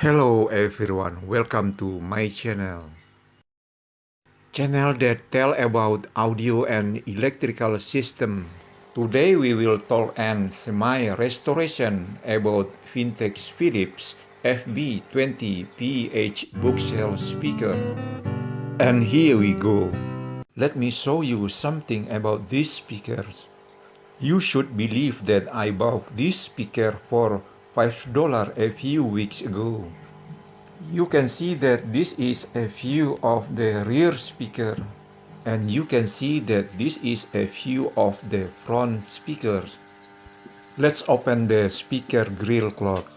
Hello everyone, welcome to my channel that tell about audio and electrical system. Today we will talk and semi-restoration about vintage Philips FB20PH bookshelf speaker. And here we go. Let me show you something about these speakers. You should believe that I bought this speaker for $5 a few weeks ago. You can see that this is a view of the rear speaker, and you can see that this is a view of the front speaker. Let's open the speaker grill cloth.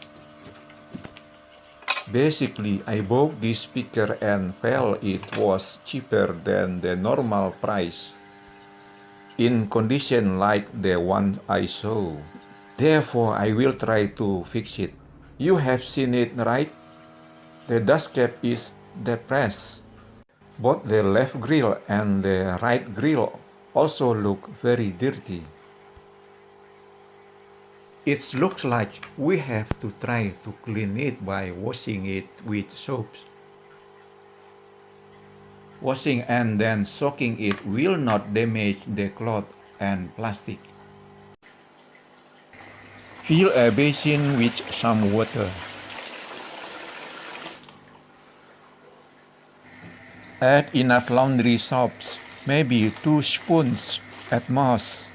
Basically, I bought this speaker and felt it was cheaper than the normal price, in condition like the one I saw. Therefore, I will try to fix it. You have seen it, right? The dust cap is depressed. Both the left grill and the right grill also look very dirty. It looks like we have to try to clean it by washing it with soaps. Washing and then soaking it will not damage the cloth and plastic. Fill a basin with some water. Add enough laundry soaps, maybe 2 spoons at most.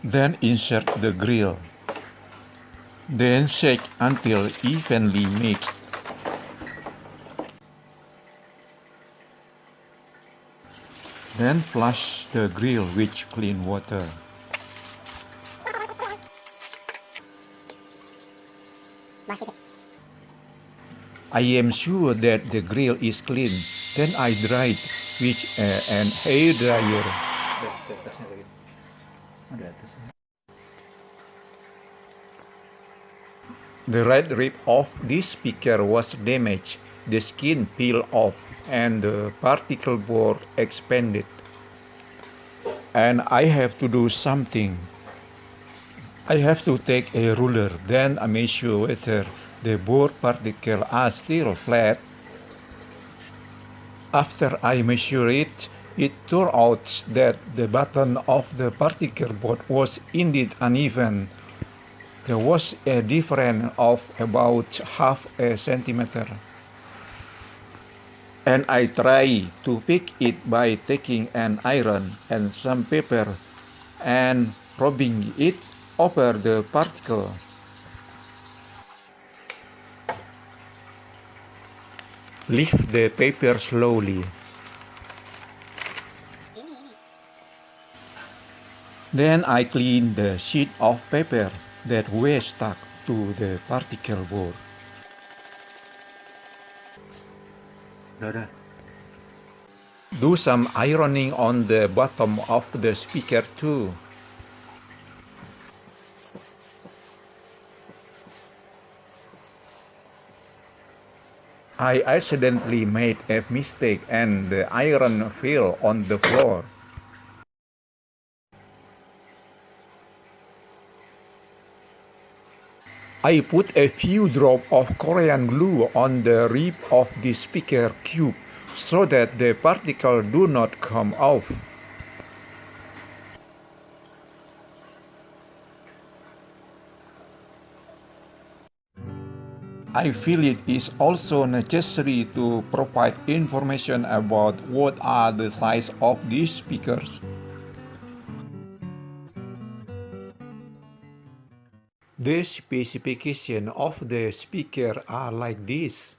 Then insert the grill. Then shake until evenly mixed. Then flush the grill with clean water. I am sure that the grill is clean. Then I dry it with an hair dryer. The right rib of this speaker was damaged. The skin peeled off and the particle board expanded. And I have to do something. I have to take a ruler, then I measure whether the board particles are still flat. After I measure it, it turned out that the bottom of the particle board was indeed uneven. There was a difference of about half a centimeter. And I tried to fix it by taking an iron and some paper and rubbing it over the particle. Lift the paper slowly. Then I clean the sheet of paper that was stuck to the particle board. Do some ironing on the bottom of the speaker too. I accidentally made a mistake and the iron fell on the floor. I put a few drops of Korean glue on the rib of the speaker cube so that the particles do not come off. I feel it is also necessary to provide information about what are the size of these speakers. The specifications of the speaker are like this.